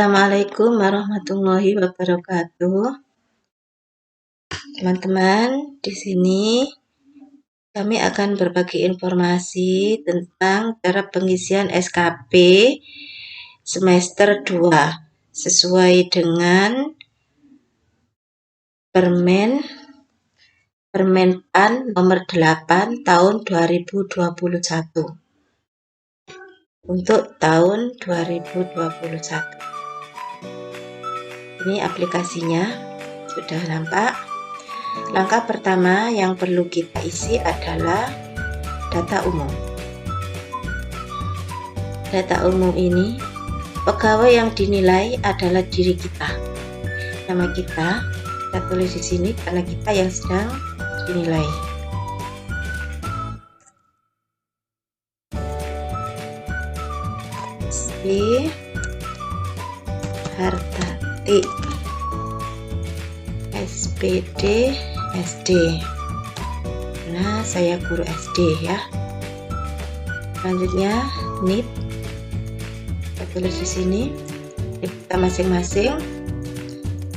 Assalamualaikum warahmatullahi wabarakatuh. Teman-teman, di sini kami akan berbagi informasi tentang cara pengisian SKP semester 2 sesuai dengan Permen-PAN nomor 8 tahun 2021 untuk tahun 2021. Ini aplikasinya sudah nampak. Langkah pertama yang perlu kita isi adalah data umum. Data umum ini, pegawai yang dinilai adalah diri kita. Nama kita tulis di sini karena kita yang sedang dinilai. Hartati, SPD, SD. Nah, saya guru SD ya. Selanjutnya NIP, saya tulis di sini. NIP kita masing-masing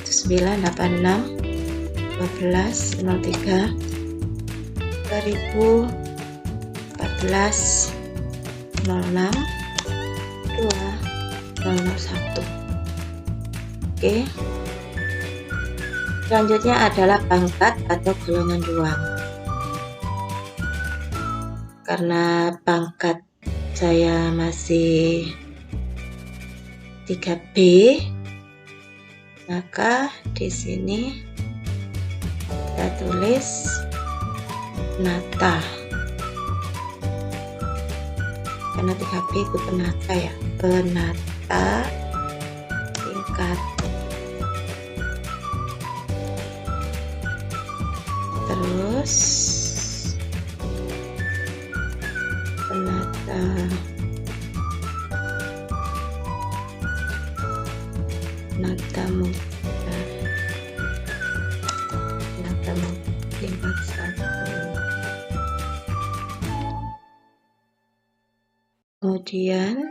986 12 03 2014 06 2001. Oke. Selanjutnya adalah pangkat atau golongan ruang. Karena pangkat saya masih 3B, maka di sini kita tulis penata. Karena 3B itu penata ya, penata tingkat. Terus penata muda tingkat 1. Kemudian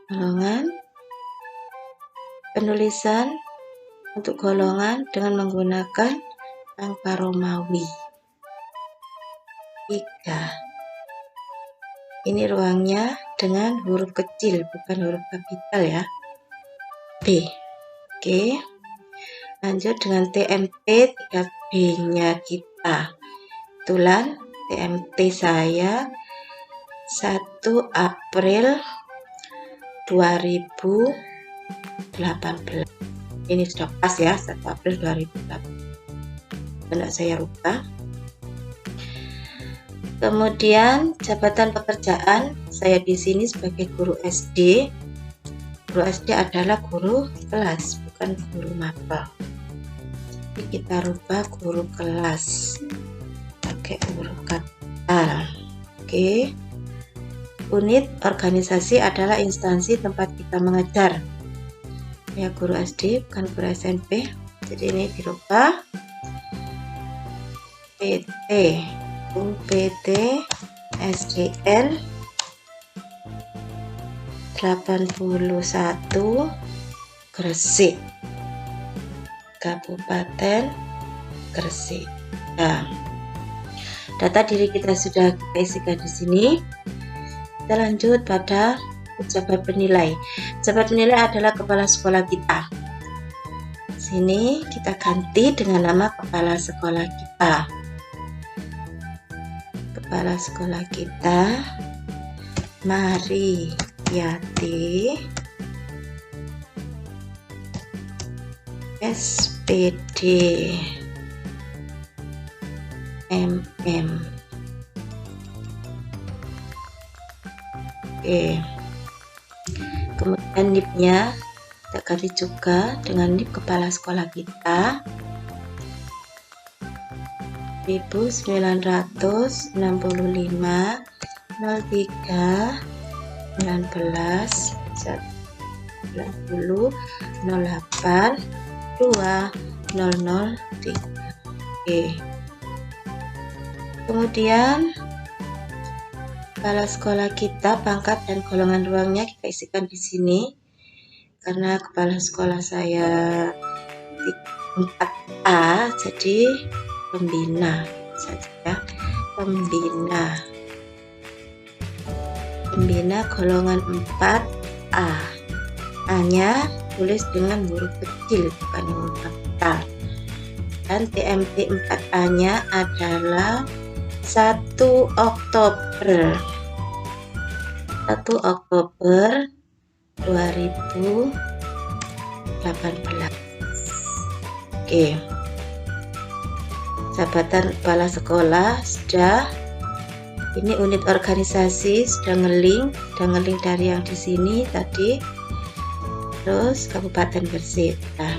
golongan, penulisan untuk golongan dengan menggunakan angka Romawi 3. Ini ruangnya dengan huruf kecil, bukan huruf kapital ya. B. Oke. Lanjut dengan TMT 3B-nya kita. Kebetulan TMT saya 1 April 2018. Ini sudah pas ya, 1 April 2018. Tidak saya rubah. Kemudian jabatan pekerjaan saya di sini sebagai guru SD. Guru SD adalah guru kelas, bukan guru mapel. Jadi kita rubah guru kelas pakai huruf kapital. Oke. Unit organisasi adalah instansi tempat kita mengajar. Ya, guru SD bukan guru SMP. Jadi ini dirubah PT UPT SDN 81 Gresik, Kabupaten Gresik. Nah, data diri kita sudah kita isikan di sini. Kita lanjut pada pejabat penilai. Pejabat penilai adalah kepala sekolah kita. Sini kita ganti dengan nama kepala sekolah kita. Kepala sekolah kita Mariyati SPD MM. Oke. Kemudian NIP-nya kita ganti juga dengan NIP kepala sekolah kita 1965 03 19 90 08 2003. Oke. Kemudian kepala sekolah kita, pangkat dan golongan ruangnya kita isikan di sini. karena kepala sekolah saya 4A, jadi pembina saja ya. Pembina golongan 4A. A-nya tulis dengan huruf kecil, bukan huruf kapital. Dan TMP 4A-nya adalah 1 Oktober 2018. Oke, jabatan kepala sekolah sudah. Ini unit organisasi sudah ngeling dari yang di sini tadi. Terus Kabupaten Gresik. Nah,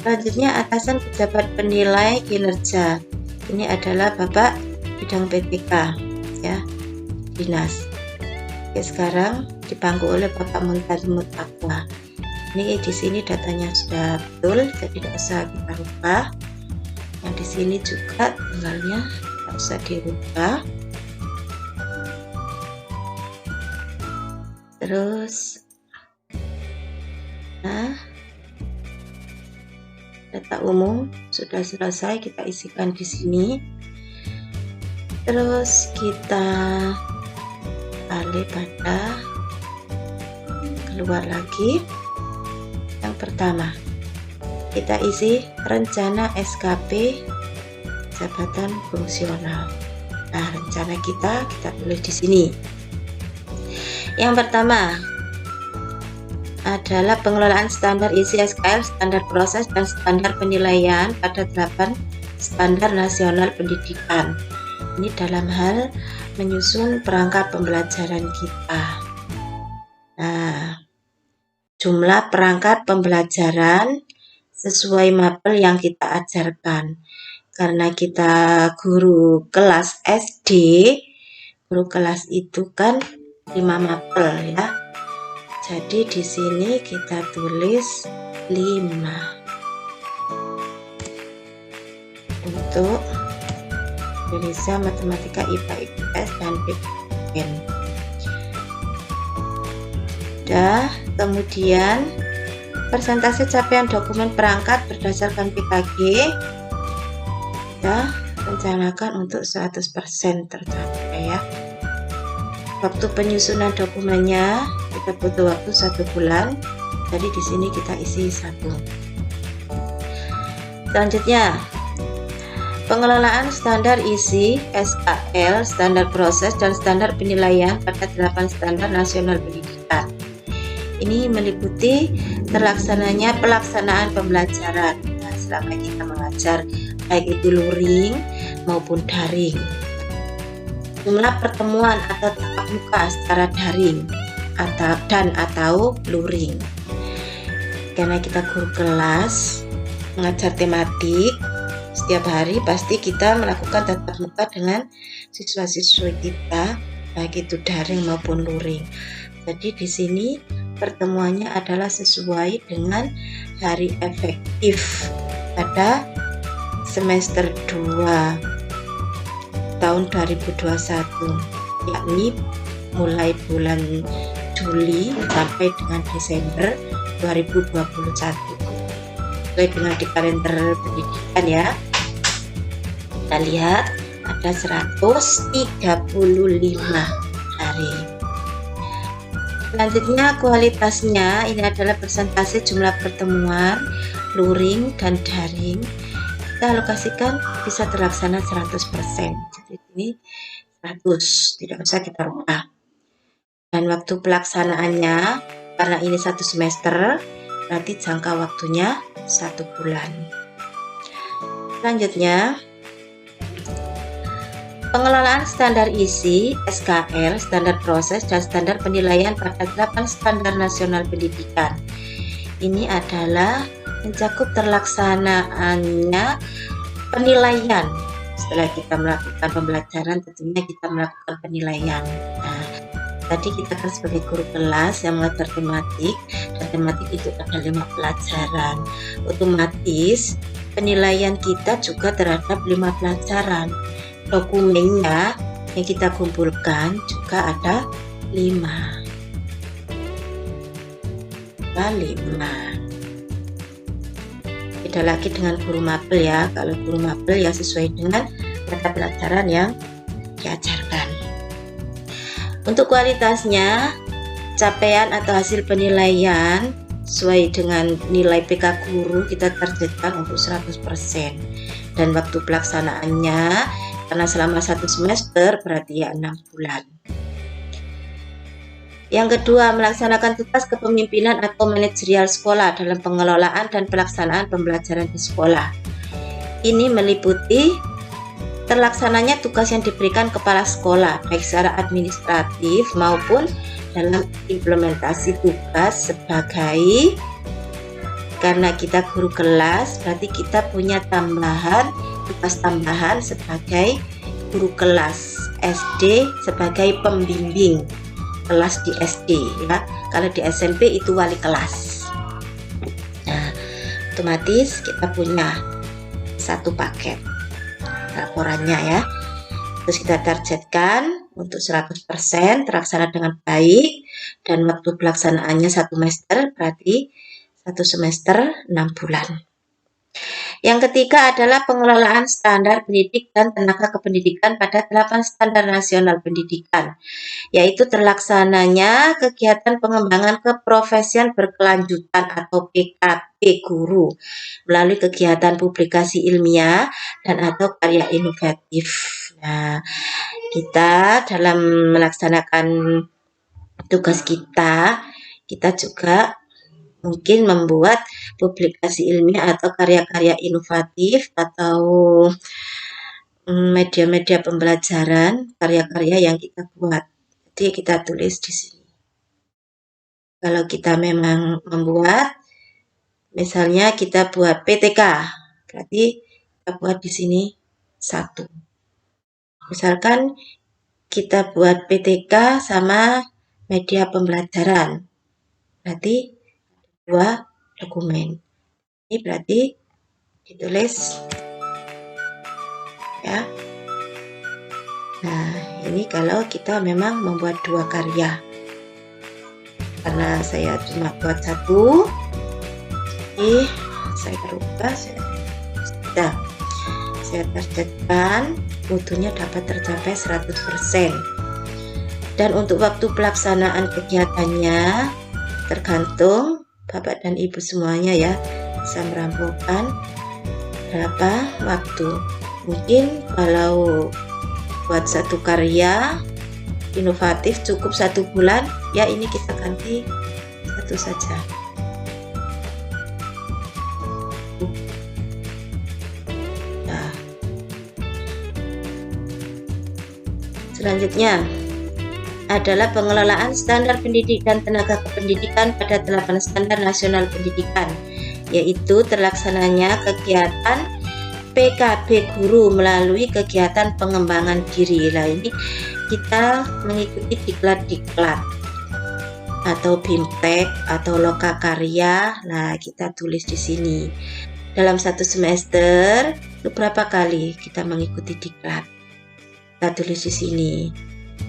selanjutnya atasan pejabat penilai kinerja. Ini adalah Bapak bidang PPK ya, dinas. Oke, sekarang dipangku oleh Bapak Muntadi Mutakwa. Ini di sini datanya sudah betul, jadi tidak usah kita rubah. Yang di sini juga tanggalnya tidak usah dirubah. Terus, nah, data umum sudah selesai, kita isikan di sini. Terus kita balik pada keluar lagi. Yang pertama, kita isi rencana SKP jabatan fungsional. Nah, rencana kita tulis di sini. Yang pertama adalah pengelolaan standar isi SKL, standar proses, dan standar penilaian pada 8 standar nasional pendidikan. Ini dalam hal menyusun perangkat pembelajaran kita. Nah, jumlah perangkat pembelajaran sesuai mapel yang kita ajarkan. Karena kita guru kelas SD, guru kelas itu kan 5 mapel ya. Jadi di sini kita tulis 5 untuk Indonesia, Matematika, IPA, IPS, dan PPN. Kemudian persentase capaian dokumen perangkat berdasarkan PKG kita rencanakan untuk 100% tercapai ya. Waktu penyusunan dokumennya kita butuh waktu 1 bulan, jadi di sini kita isi 1. Selanjutnya, pengelolaan standar isi SKL, standar proses, dan standar penilaian pada 8 standar nasional pendidikan. Ini meliputi terlaksananya pelaksanaan pembelajaran selama kita mengajar, baik itu luring maupun daring. Jumlah pertemuan atau tatap muka secara daring atau luring. Karena kita guru kelas mengajar tematik, setiap hari pasti kita melakukan tatap muka dengan siswa-siswi kita, baik itu daring maupun luring. Jadi di sini pertemuannya adalah sesuai dengan hari efektif pada semester 2 tahun 2021, yakni mulai bulan Juli sampai dengan Desember 2021. Sesuai dengan di kalender pendidikan ya. Kita lihat ada 135 hari. Selanjutnya kualitasnya, ini adalah persentase jumlah pertemuan luring dan daring. Kita alokasikan bisa terlaksana 100%. Jadi ini 100, tidak usah kita rubah. Dan waktu pelaksanaannya, karena ini 1 semester, berarti jangka waktunya 1 bulan. Selanjutnya, pengelolaan standar isi, SKL, standar proses, dan standar penilaian pada 8 standar nasional pendidikan. Ini adalah mencakup terlaksanaannya penilaian. Setelah kita melakukan pembelajaran, tentunya kita melakukan penilaian. Nah, tadi kita kan sebagai guru kelas yang mengajar tematik, dan tematik itu ada 5 pelajaran. Otomatis penilaian kita juga terhadap 5 pelajaran. Dokumennya yang kita kumpulkan juga ada 5. tambah 5. Beda lagi dengan guru mapel ya. Kalau guru mapel ya sesuai dengan mata pelajaran yang diajarkan. Untuk kualitasnya, capaian atau hasil penilaian sesuai dengan nilai PK guru kita targetkan untuk 100%. Dan waktu pelaksanaannya karena selama 1 semester berarti ya 6 bulan. Yang kedua, melaksanakan tugas kepemimpinan atau manajerial sekolah dalam pengelolaan dan pelaksanaan pembelajaran di sekolah. Ini meliputi terlaksananya tugas yang diberikan kepala sekolah, baik secara administratif maupun dalam implementasi tugas sebagai, karena kita guru kelas, berarti kita punya tugas tambahan sebagai guru kelas SD, sebagai pembimbing kelas di SD ya. Kalau di SMP itu wali kelas. Nah, otomatis kita punya satu paket laporannya ya. Terus kita targetkan untuk 100% terlaksana dengan baik, dan waktu pelaksanaannya 1 semester, berarti 1 semester 6 bulan. Yang ketiga adalah pengelolaan standar pendidik dan tenaga kependidikan pada 8 standar nasional pendidikan, yaitu terlaksananya kegiatan pengembangan keprofesian berkelanjutan atau PKP guru melalui kegiatan publikasi ilmiah dan atau karya inovatif. Nah, kita dalam melaksanakan tugas kita juga mungkin membuat publikasi ilmiah atau karya-karya inovatif atau media-media pembelajaran, karya-karya yang kita buat. Jadi kita tulis di sini. Kalau kita memang membuat, misalnya kita buat PTK, berarti kita buat di sini 1. Misalkan kita buat PTK sama media pembelajaran, berarti 2 dokumen. Ini berarti ditulis ya. Nah, ini kalau kita memang membuat 2 karya. Karena saya cuma buat 1, jadi saya rubah, saya targetkan mutunya dapat tercapai 100%. Dan untuk waktu pelaksanaan kegiatannya tergantung Bapak dan Ibu semuanya ya, bisa merampungkan berapa waktu. Mungkin kalau buat 1 karya inovatif cukup 1 bulan, ya ini kita ganti 1 saja. Nah, selanjutnya adalah pengelolaan standar pendidik dan tenaga kependidikan pada 8 standar nasional pendidikan, yaitu terlaksananya kegiatan PKB guru melalui kegiatan pengembangan diri. Nah, ini kita mengikuti diklat-diklat atau BIMTEK atau lokakarya. Nah, kita tulis di sini. Dalam 1 semester, beberapa kali kita mengikuti diklat. Kita tulis di sini.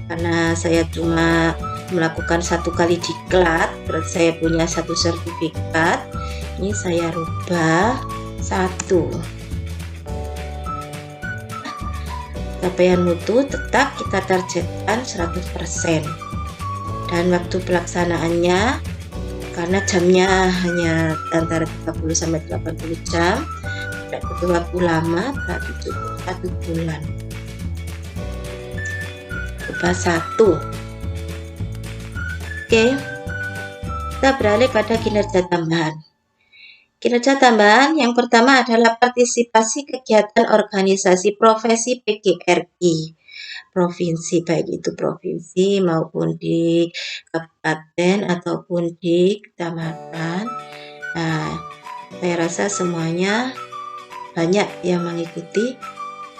Karena saya cuma melakukan 1 kali diklat, berarti saya punya 1 sertifikat. Ini saya rubah 1. Capaian mutu tetap kita targetkan 100%. Dan waktu pelaksanaannya, karena jamnya hanya antara 30 sampai 80 jam, tidak butuh waktu lama, berarti cukup 1 bulan. 1. Oke, kita beralih pada kinerja tambahan. Kinerja tambahan yang pertama adalah partisipasi kegiatan organisasi profesi PGRI provinsi, baik itu provinsi maupun di kabupaten ataupun di kecamatan. Nah, saya rasa semuanya banyak yang mengikuti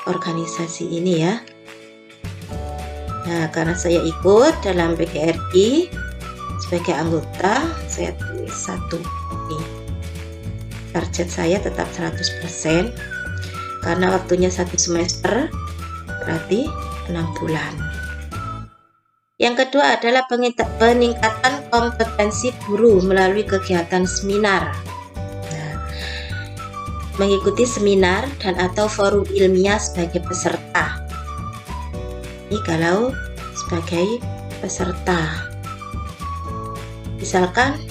organisasi ini ya. Nah, karena saya ikut dalam PGRI sebagai anggota, saya tulis 1. Ini. Target saya tetap 100%, karena waktunya 1 semester, berarti 6 bulan. Yang kedua adalah peningkatan kompetensi guru melalui kegiatan seminar. Nah, mengikuti seminar dan atau forum ilmiah sebagai peserta. Ini kalau sebagai peserta. Misalkan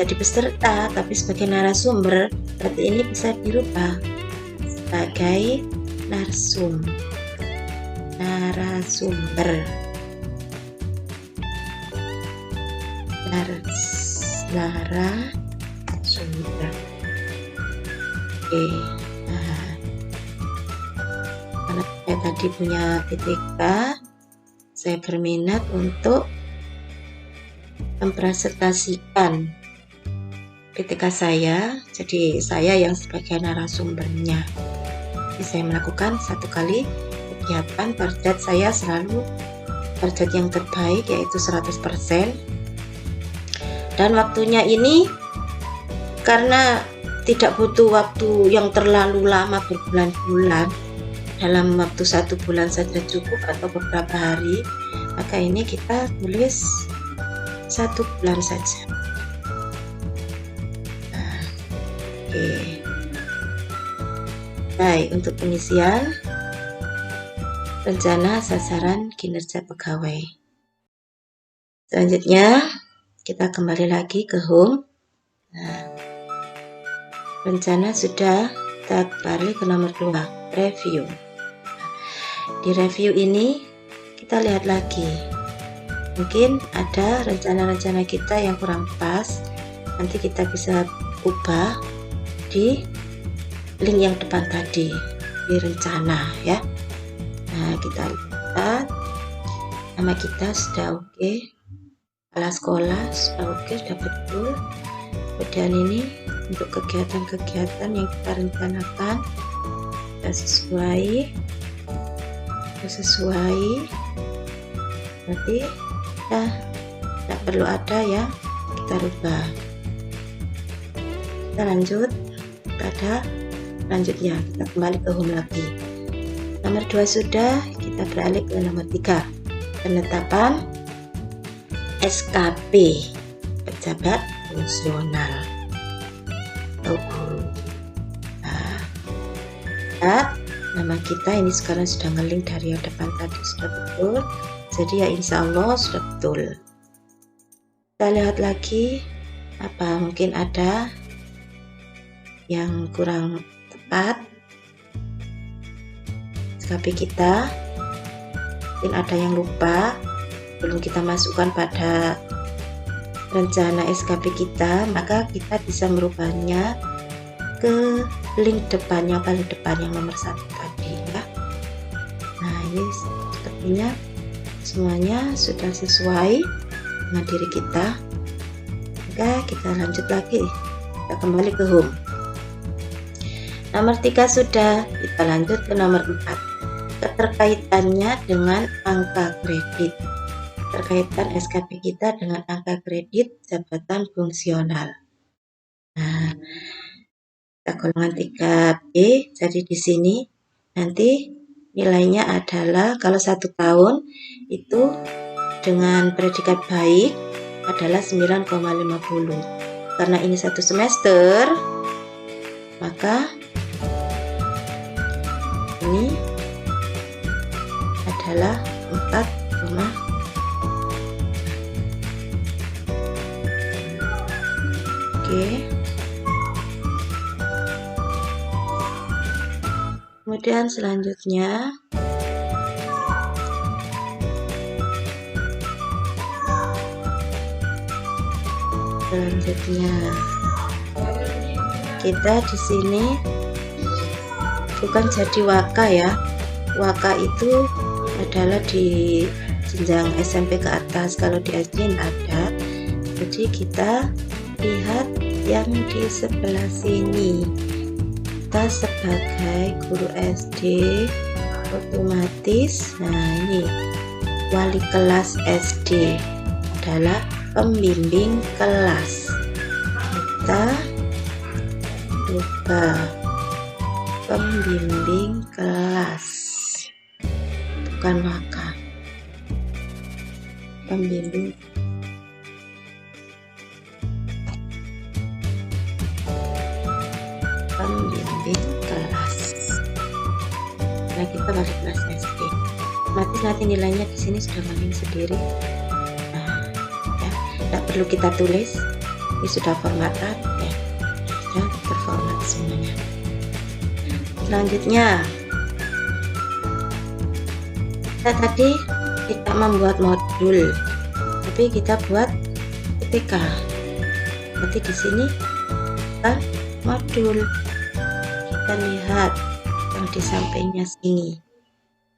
jadi peserta tapi sebagai narasumber, berarti ini bisa dirubah sebagai narasumber. Narasumber. Oke. Nah, karena saya tadi punya PTK, saya berminat untuk mempresentasikan PTK saya, jadi saya yang sebagai narasumbernya. Jadi saya melakukan satu kali kegiatan, target saya selalu target yang terbaik yaitu 100%, dan waktunya ini karena tidak butuh waktu yang terlalu lama berbulan-bulan, dalam waktu 1 bulan saja cukup atau beberapa hari, maka ini kita tulis 1 bulan saja. Nah, oke. Baik, untuk pengisian rencana sasaran kinerja pegawai. Selanjutnya kita kembali lagi ke home. Nah, rencana sudah, kita kembali ke nomor 2, review. Di review ini kita lihat lagi, mungkin ada rencana-rencana kita yang kurang pas, nanti kita bisa ubah di link yang depan tadi, di rencana ya. Nah, kita lihat nama kita sudah oke, kepala sekolah sudah oke, sudah betul. Kemudian ini untuk kegiatan-kegiatan yang kita rencanakan sudah sesuai, berarti kita tidak perlu ada ya, kita rubah. Kita lanjut pada selanjutnya, kita kembali ke home lagi. Nomor 2 sudah, kita beralih ke nomor 3, penetapan SKP pejabat fungsional atau guru. Nah, nama kita ini sekarang sudah ngelink dari yang depan tadi sudah betul, jadi ya insya Allah sudah betul. Kita lihat lagi apa mungkin ada yang kurang tepat SKP kita, mungkin ada yang lupa belum kita masukkan pada rencana SKP kita, maka kita bisa merubahnya ke link depan yang paling depan yang nomor 1 tadi ya. Nah, ini sepertinya semuanya sudah sesuai dengan diri kita, maka kita lanjut lagi, kita kembali ke home. Nomor 3 sudah, kita lanjut ke nomor 4, keterkaitannya dengan angka kredit. Terkaitan SKP kita dengan angka kredit jabatan fungsional. Nah, kita golongan 3B, jadi di sini nanti nilainya adalah kalau 1 tahun itu dengan predikat baik adalah 9,50. Karena ini 1 semester, maka ini adalah 4, oke. Kemudian selanjutnya kita di sini bukan jadi waka ya. Waka itu adalah di jenjang SMP ke atas, kalau di SD ada. Jadi kita lihat yang di sebelah sini, kita sebagai guru SD otomatis, nah ini wali kelas SD adalah pembimbing kelas, kita ubah pembimbing kelas, bukan waka. pembimbing kelas. Nah, kita balik kelas SD. Nanti nilainya di sini sudah makin sendiri. Nah, ya, tidak perlu kita tulis. Ini sudah formatan, ya, sudah terformat semuanya. Selanjutnya, kita tadi tidak membuat modul, tapi kita buat PTK. Nanti di sini kan modul. Kita lihat yang di sampingnya sini.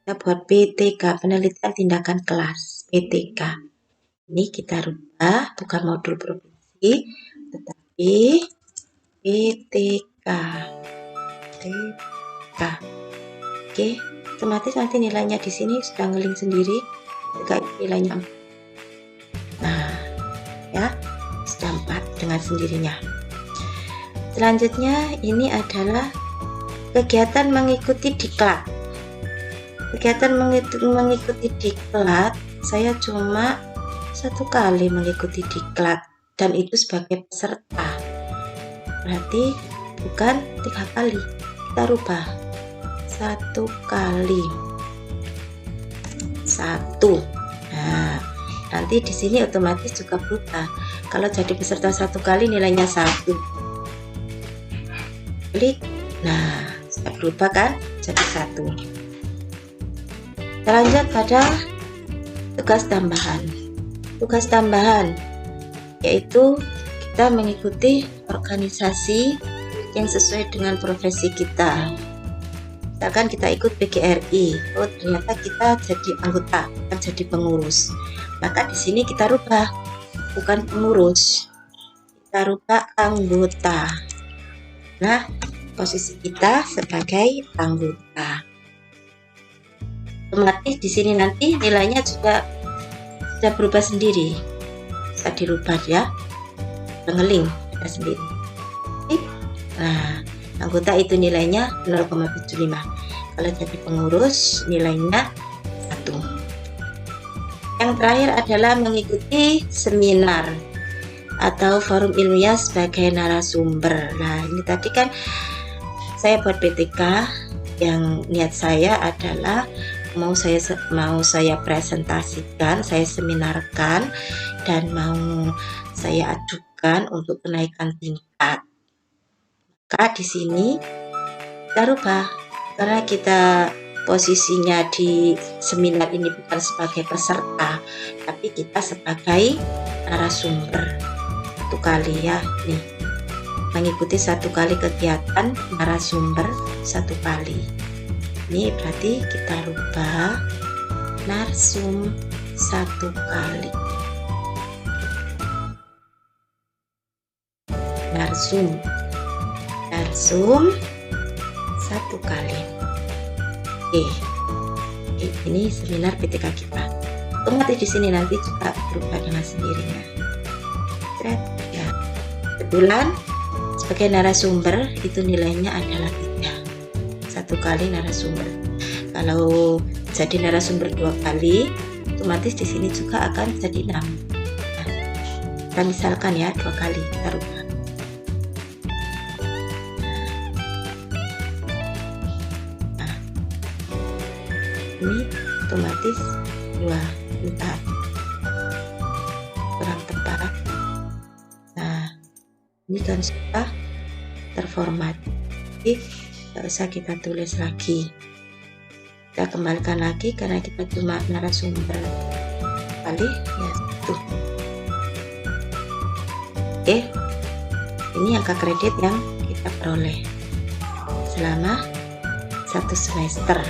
Kita buat PTK, penelitian tindakan kelas, PTK. Ini kita rubah, bukan modul provinsi, tetapi PTK. Oke, otomatis nanti nilainya di sini sudah ngeling sendiri. Nilainya 4. Nah, ya, sudah 4 dengan sendirinya. Selanjutnya ini adalah kegiatan mengikuti diklat. Kegiatan mengikuti diklat, saya cuma 1 kali mengikuti diklat, dan itu sebagai peserta. Berarti bukan 3 kali. Kita rubah 1 kali. 1. Nah, nanti di sini otomatis juga berubah. Kalau jadi peserta 1 kali nilainya 1. Klik. Nah, sudah berubah kan? Jadi 1. Kita lanjut pada tugas tambahan. Tugas tambahan yaitu kita mengikuti organisasi yang sesuai dengan profesi kita. Misalkan kita ikut PGRI, oh ternyata kita jadi anggota, bukan jadi pengurus. Maka di sini kita rubah, bukan pengurus, kita rubah anggota. Nah, posisi kita sebagai anggota. Otomatis di sini nanti nilainya juga sudah berubah sendiri. Bisa dirubah ya, ngeling ada sendiri. Nah, anggota itu nilainya 0,75. Kalau jadi pengurus nilainya 1. Yang terakhir adalah mengikuti seminar atau forum ilmiah sebagai narasumber. Nah, ini tadi kan saya buat PTK, yang niat saya adalah mau saya presentasikan, saya seminarkan, dan mau saya ajukan untuk kenaikan tingkat. Maka di sini kita rubah, karena kita posisinya di seminar ini bukan sebagai peserta, tapi kita sebagai narasumber. 1 kali ya, nih, mengikuti 1 kali kegiatan narasumber 1 kali. Ini berarti kita rubah narsum 1 kali. Narsum 1 kali. Oke, ini seminar PTK kita. Otomatis di sini nanti juga berubah dengan sendirinya. Ya, kebetulan sebagai narasumber itu nilainya adalah 3. 1 kali narasumber. Kalau jadi narasumber 2 kali, otomatis di sini juga akan jadi 6. Nah, kita misalkan ya 2 kali kita rubah. Nah, ini otomatis 2, 4. Kurang tepat. Nah, ini kan sudah terformat. Jadi tidak usah kita tulis lagi. Kita kembalikan lagi karena kita cuma narasumber kali ya 1. Oke, ini angka kredit yang kita peroleh selama 1 semester.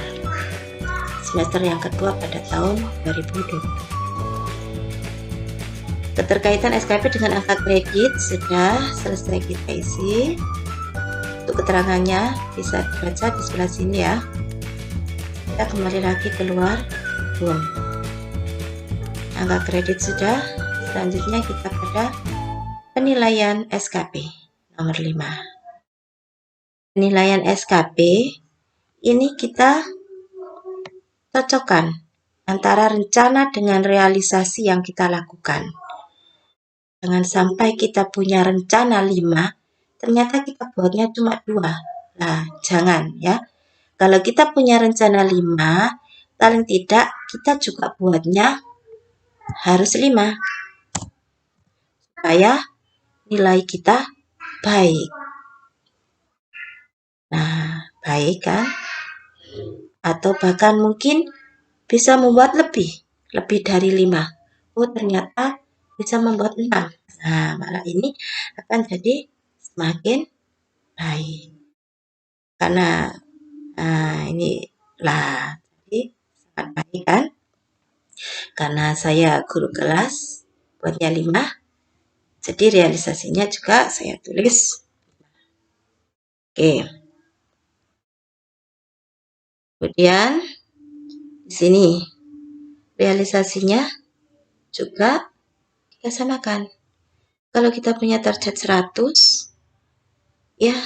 Semester yang kedua pada tahun 2020. Keterkaitan SKP dengan angka kredit sudah selesai kita isi. Untuk keterangannya bisa dibaca di sebelah sini ya. Kita kembali lagi keluar. Boom. Angka kredit sudah. Selanjutnya kita pada penilaian SKP nomor 5. Penilaian SKP ini kita cocokkan antara rencana dengan realisasi yang kita lakukan. Jangan sampai kita punya rencana 5, ternyata kita buatnya cuma 2. Nah, jangan ya. Kalau kita punya rencana 5, paling tidak kita juga buatnya harus 5. Supaya nilai kita baik. Nah, baik kan? Atau bahkan mungkin bisa membuat lebih dari 5. Oh, ternyata bisa membuat 6. Nah, malah ini akan jadi semakin baik. Karena ini lah, jadi sangat baik kan? Karena saya guru kelas, buatnya 5, jadi realisasinya juga saya tulis. Oke. Kemudian di sini realisasinya juga kita samakan. Kalau kita punya target 100, ya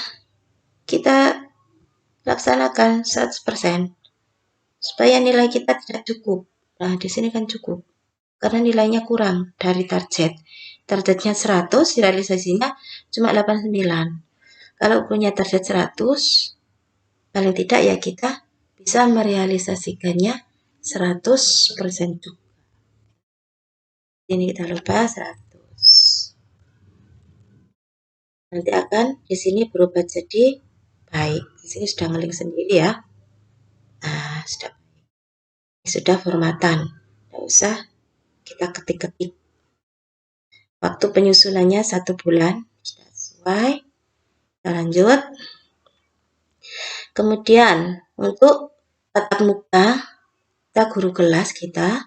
kita laksanakan 100% supaya nilai kita tidak cukup. Nah, di sini kan cukup karena nilainya kurang dari target. Targetnya 100, realisasinya cuma 89. Kalau punya target 100, paling tidak ya kita bisa merealisasikannya 100% juga. Ini kita lupa 100. Nanti akan di sini berubah jadi baik. Di sini sudah ngeling sendiri ya. Nah, sudah formatan. Tidak usah kita ketik-ketik. Waktu penyusunannya 1 bulan. Sudah sesuai. Kita lanjut. Kemudian untuk tatap muka, kita guru kelas kita.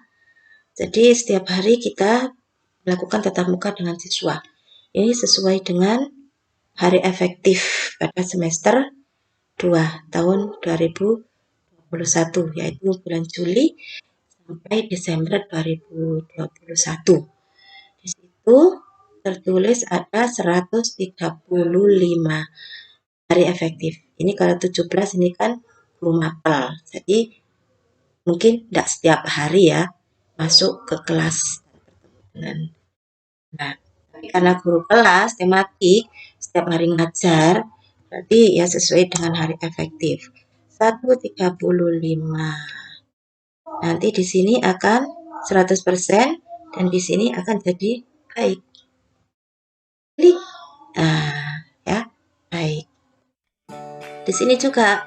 Jadi setiap hari kita melakukan tatap muka dengan siswa. Ini sesuai dengan hari efektif pada semester 2 tahun 2021, yaitu bulan Juli sampai Desember 2021. Di situ tertulis ada 135 hari efektif. Ini kalau 17 ini kan guru mapel. Jadi mungkin tidak setiap hari ya masuk ke kelas. Nah, tapi karena guru kelas tematik setiap hari ngajar, berarti ya sesuai dengan hari efektif. 135. Nanti di sini akan 100% dan di sini akan jadi baik. Klik. Nah, ya, baik. Di sini juga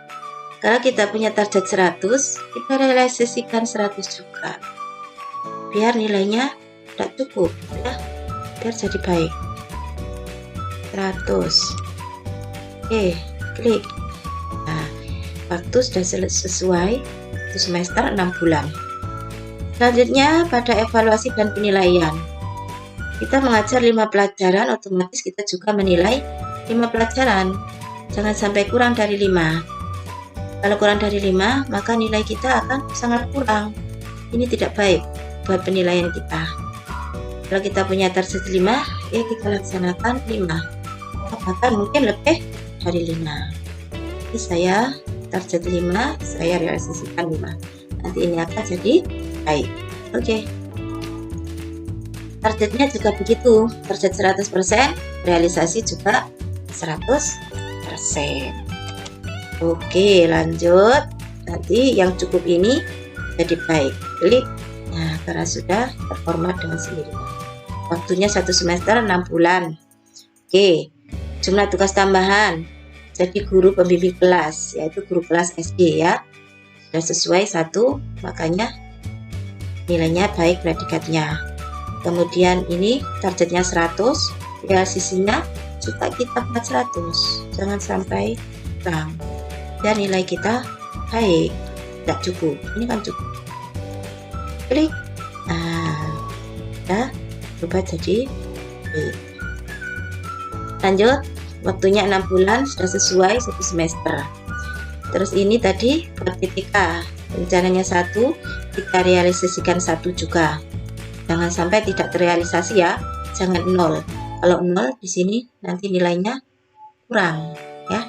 kalau kita punya target 100, kita realisasikan 100 juga. Biar nilainya tidak cukup ya. Biar jadi baik. 100. Oke, klik. Nah, waktu sudah sesuai, 1 semester 6 bulan. Selanjutnya pada evaluasi dan penilaian. Kita mengajar 5 pelajaran, otomatis kita juga menilai 5 pelajaran. Jangan sampai kurang dari 5. Kalau kurang dari 5, maka nilai kita akan sangat kurang. Ini tidak baik buat penilaian kita. Kalau kita punya target 5, ya kita laksanakan 5. Bahkan mungkin lebih dari 5. Jadi saya target 5, saya realisasikan 5. Nanti ini akan jadi baik. Oke. Targetnya juga begitu. Target 100%, realisasi juga 100%. Oke, lanjut. Nanti yang cukup ini jadi baik. Klik. Nah, karena sudah terformat dengan sendirinya. Waktunya 1 semester 6 bulan. Oke. Jumlah tugas tambahan. Jadi guru pembimbing kelas, yaitu guru kelas SD ya. Sudah sesuai 1, makanya nilainya baik predikatnya. Kemudian ini targetnya 100, realisasinya juga kita buat 100. Jangan sampai kurang. Dan nilai kita baik, tidak cukup. Ini kan cukup. Klik. Nah, kita coba jadi baik. Lanjut, waktunya 6 bulan sudah sesuai 1 semester. Terus ini tadi TTK, rencananya 1, kita realisasikan 1 juga. Jangan sampai tidak terrealisasi ya, jangan 0. Kalau 0 di sini nanti nilainya kurang ya.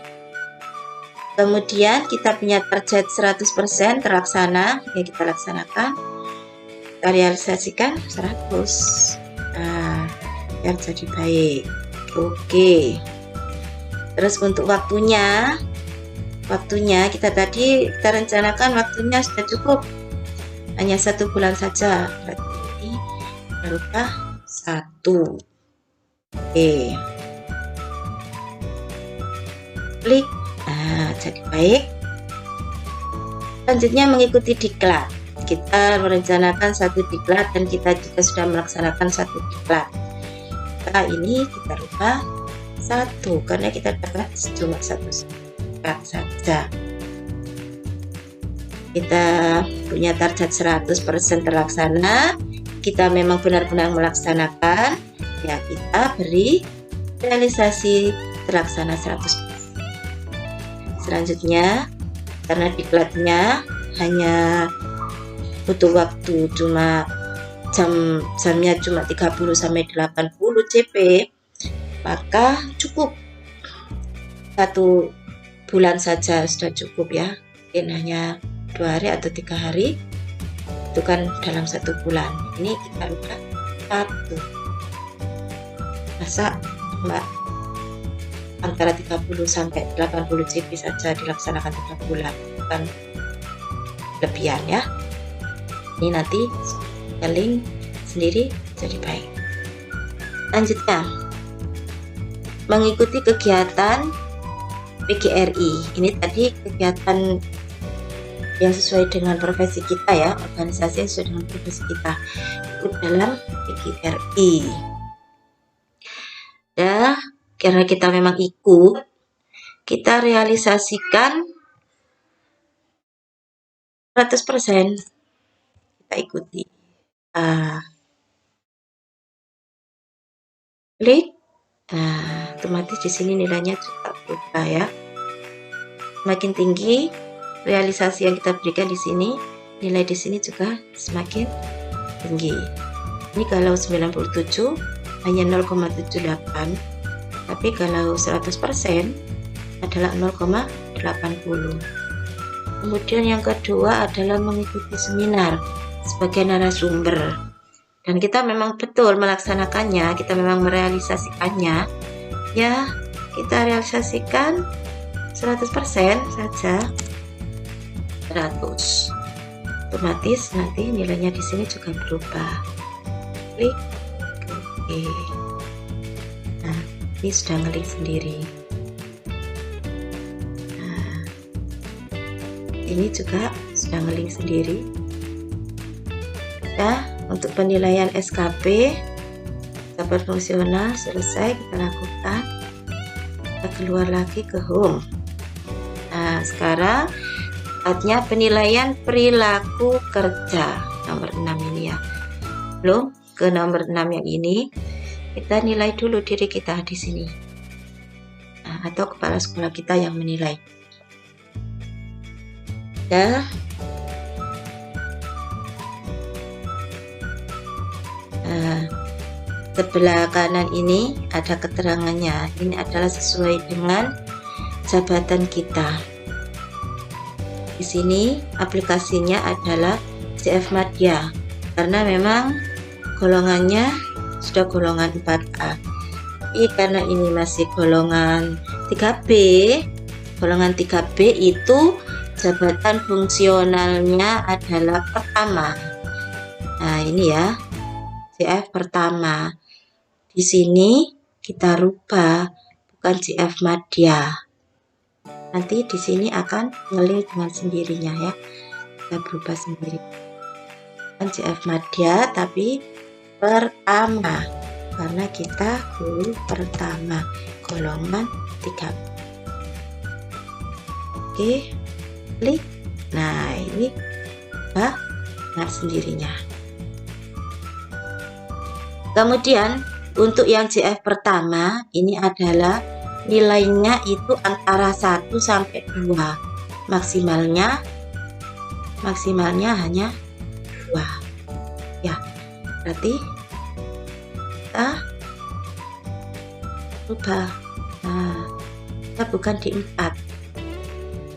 Kemudian kita punya target 100% terlaksana, ya kita laksanakan. kita realisasikan 100. Nah, biar jadi baik. Oke. Terus untuk waktunya kita rencanakan waktunya sudah cukup, hanya 1 bulan saja, berarti ini berubah 1. Oke, klik. Nah, jadi baik. Selanjutnya mengikuti diklat. Kita merencanakan 1 diklat dan kita juga sudah melaksanakan 1 diklat. Maka ini kita rubah 1 karena kita dapat cuma 1 diklat saja. Kita punya target 100% terlaksana. Kita memang benar-benar melaksanakan, ya kita beri realisasi terlaksana 100%. Selanjutnya, karena diklatnya hanya butuh waktu cuma jamnya cuma 30 sampai 80 CP, maka cukup 1 bulan saja sudah cukup ya. Mungkin hanya 2 hari atau 3 hari, itu kan dalam 1 bulan. Ini kita rubah 1. Masa Mbak antara 30 sampai 80 CP saja dilaksanakan 3 bulan, bukan lebihan ya. Ini nanti link sendiri jadi baik. Lanjutnya, mengikuti kegiatan PGRI. Ini tadi kegiatan yang sesuai dengan profesi kita ya, organisasi yang sesuai dengan profesi kita, ikut dalam PGRI. Ya, karena kita memang ikut, kita realisasikan 100%. Kita ikuti. Klik. Nah, otomatis di sini nilainya juga berubah ya. Semakin tinggi realisasi yang kita berikan di sini, nilai di sini juga semakin tinggi. Ini kalau 97 hanya 0,78, tapi kalau 100% adalah 0,80. Kemudian yang kedua adalah mengikuti seminar sebagai narasumber, dan kita memang betul melaksanakannya, kita memang merealisasikannya ya. Kita realisasikan 100% saja, 100. Otomatis nanti nilainya di sini juga berubah. Klik oke. Nah, ini sudah ngelik sendiri. Nah, ini juga sudah ngelik sendiri. Ya, untuk penilaian SKP sahabat fungsional selesai kita lakukan. Kita keluar lagi ke home. Nah, sekarang saatnya penilaian perilaku kerja nomor 6 ini ya. Belum ke nomor 6 yang ini, kita nilai dulu diri kita di sini. Nah, atau kepala sekolah kita yang menilai. Ya. Nah, sebelah kanan ini ada keterangannya. Ini adalah sesuai dengan jabatan kita. Di sini aplikasinya adalah CF Madya, karena memang golongannya sudah golongan 4A. Tapi karena ini masih golongan 3B, golongan 3B itu jabatan fungsionalnya adalah pertama. Nah, ini ya. CF pertama. Di sini kita rubah bukan CF Madya. Nanti di sini akan ngeling dengan sendirinya ya. Kita berubah sendiri. Bukan CF Madya tapi pertama. Karena kita guru pertama golongan 3. Oke, klik. Nah, ini dengan sendirinya. Kemudian untuk yang CF pertama ini adalah nilainya itu antara 1 sampai 2. Maksimalnya hanya 2. Ya, berarti kita rubah. Nah, kita bukan di 4.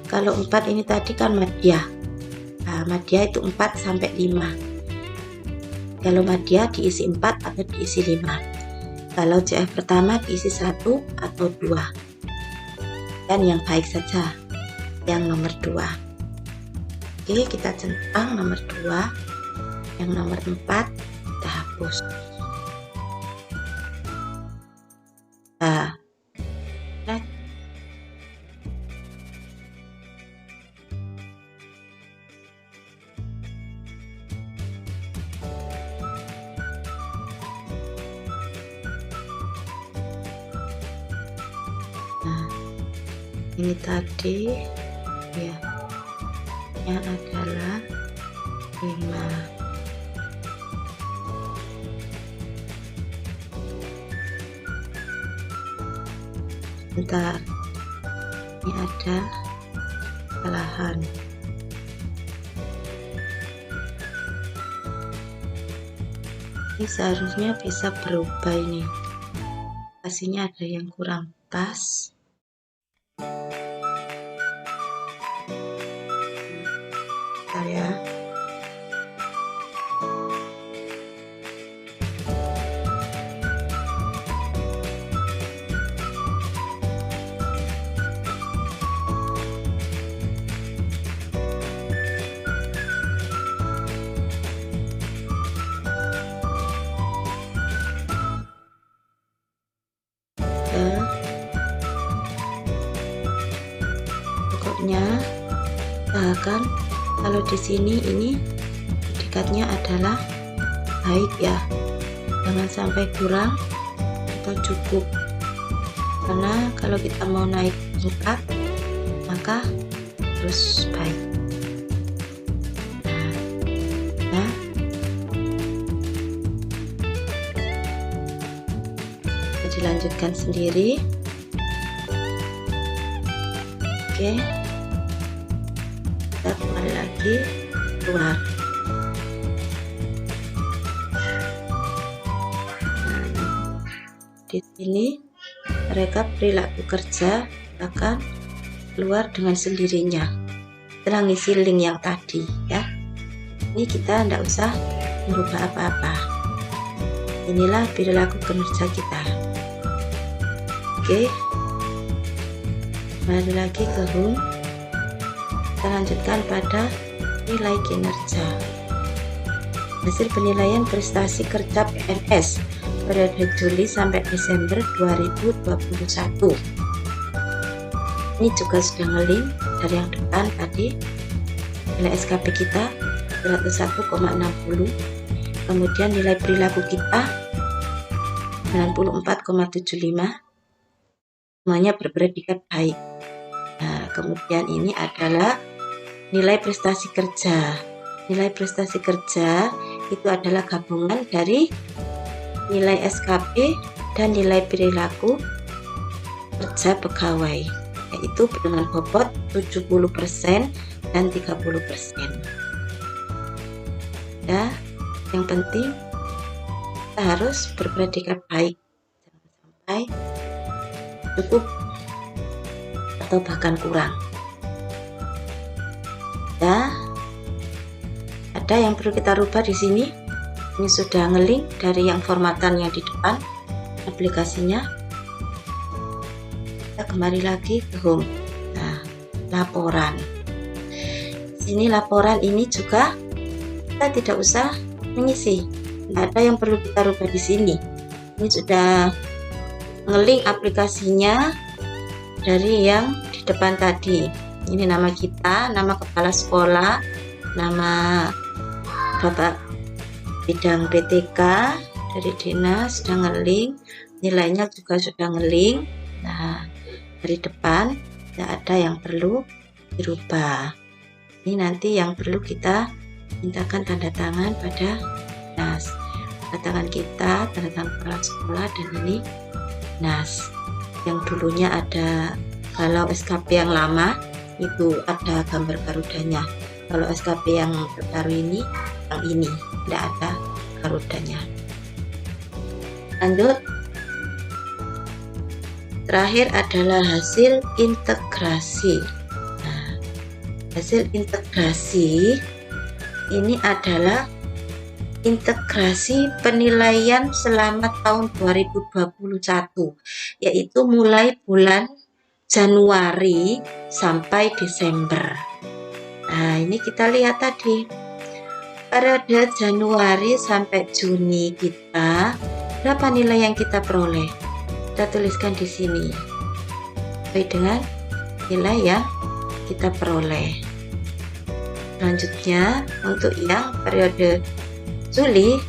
Kalau 4 ini tadi kan Madya. Nah, Madya itu 4 sampai 5. Kalau Madya diisi 4 atau diisi 5. Kalau CF pertama diisi 1 atau 2. Dan yang baik saja, yang nomor 2. Oke, kita centang nomor 2. Yang nomor 4 kita hapus. Nah, ini tadi ya, yang adalah 5. Bentar, ini ada kesalahan. Ini seharusnya bisa berubah ini. Pastinya ada yang kurang pas. Bentar ya. Pokoknya usahakan kalau di sini ini predikatnya adalah baik ya, jangan sampai kurang atau cukup, karena kalau kita mau naik tingkat maka harus baik. Nah, kita dilanjutkan sendiri. Oke, kita kembali lagi keluar. Di sini mereka perilaku kerja akan keluar dengan sendirinya setelah ngisi link yang tadi ya. Ini kita tidak usah merubah apa-apa. Inilah perilaku kinerja kita. Oke, kembali lagi ke home. Kita lanjutkan pada nilai kinerja. Hasil penilaian prestasi kerja PNS periode Juli sampai Desember 2021. Ini juga sudah ngelink dari yang depan tadi. Nilai SKP kita 101,60. Kemudian nilai perilaku kita 94,75. Semuanya berpredikat baik. Nah, kemudian ini adalah nilai prestasi kerja. Nilai prestasi kerja itu adalah gabungan dari nilai SKP dan nilai perilaku kerja pegawai, yaitu dengan bobot 70% dan 30%. Ya, yang penting kita harus berpredikat baik, jangan sampai cukup atau bahkan kurang. Ya, ada yang perlu kita rubah di sini. Ini sudah ngelink dari yang formatan yang di depan aplikasinya. Kita kembali lagi ke home. Nah, laporan. Sini laporan ini juga kita tidak usah mengisi. Tidak ada yang perlu kita rubah di sini. Ini sudah ngelink aplikasinya dari yang di depan tadi. Ini nama kita, nama kepala sekolah, nama Bapak bidang PTK dari dinas sudah ngelink, nilainya juga sudah ngelink. Nah, dari depan tidak ada yang perlu dirubah. Ini nanti yang perlu kita mintakan tanda tangan pada dinas. Tanda tangan kita, tanda tangan kepala sekolah, dan ini dinas. Yang dulunya ada, kalau SKP yang lama itu ada gambar garudanya. Kalau SKP yang terbaru ini, yang ini tidak ada garudanya. Lanjut, terakhir adalah hasil integrasi. Nah, hasil integrasi ini adalah integrasi penilaian selama tahun 2021, yaitu mulai bulan Januari sampai Desember. Nah, ini kita lihat tadi periode Januari sampai Juni kita berapa nilai yang kita peroleh. Kita tuliskan di sini sesuai dengan nilai yang kita peroleh. Selanjutnya untuk yang periode Juli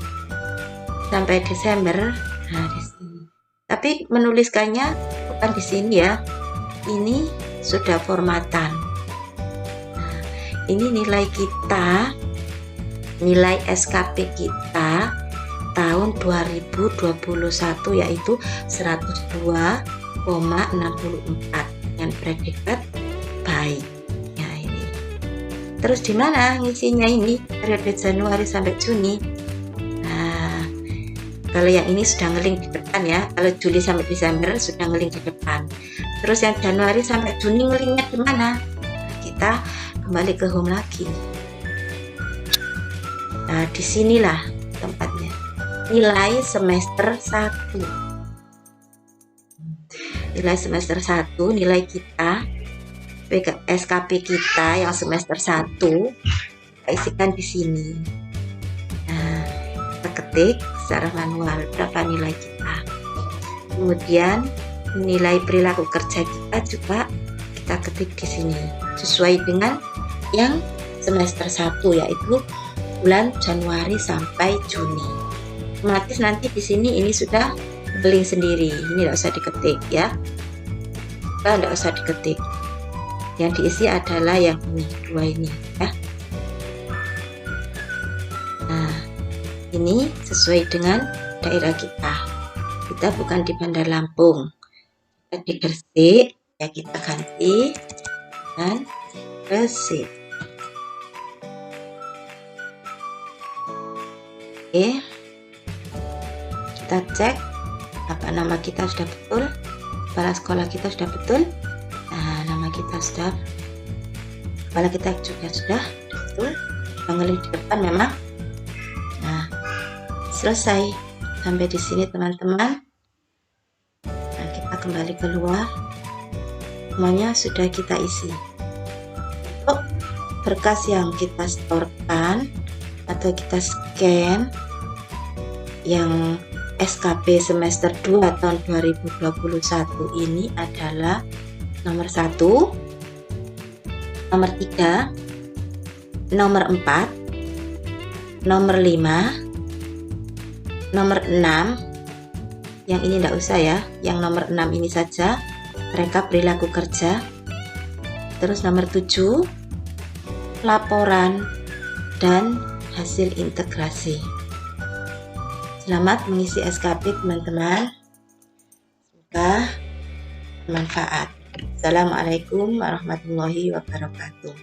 sampai Desember, nah di sini. Tapi menuliskannya bukan di sini ya. Ini sudah formatan. Nah, ini nilai kita, nilai SKP kita tahun 2021 yaitu 102,64 dengan predikat baik. Terus di mana ngisinya ini periode Januari sampai Juni? Nah, kalau yang ini sudah ngeling di depan ya. Kalau Juli sampai Desember sudah ngeling di depan. Terus yang Januari sampai Juni ngelingnya di mana? Kita kembali ke home lagi. Nah, disinilah tempatnya. Nilai semester 1. Nilai semester 1, nilai kita SKP kita yang semester 1 kita isikan di sini. Nah, kita ketik secara manual berapa nilai kita. Kemudian nilai perilaku kerja kita juga kita ketik di sini sesuai dengan yang semester 1 yaitu bulan Januari sampai Juni. Otomatis nanti di sini ini sudah ngeling sendiri. Ini tidak usah diketik ya. Tidak usah diketik. Yang diisi adalah yang ini, dua ini ya. Nah, ini sesuai dengan daerah kita. Kita bukan di Bandar Lampung, kita di Gresik ya, kita ganti dan Gresik. Oke, kita cek apa nama kita sudah betul, kepala sekolah kita sudah betul. Nah, nama kita sudah, kepala kita juga sudah betul, ngeling di depan memang. Nah, selesai sampai di sini teman-teman. Nah, kita kembali keluar, semuanya sudah kita isi. Untuk berkas yang kita setorkan atau kita scan yang SKP semester 2 tahun 2021 ini adalah nomor 1, nomor 3, nomor 4, nomor 5, nomor 6. Yang ini tidak usah ya, yang nomor 6 ini saja, rekap perilaku kerja. Terus nomor 7, laporan dan hasil integrasi. Selamat mengisi SKP teman-teman, semoga bermanfaat. Assalamualaikum warahmatullahi wabarakatuh.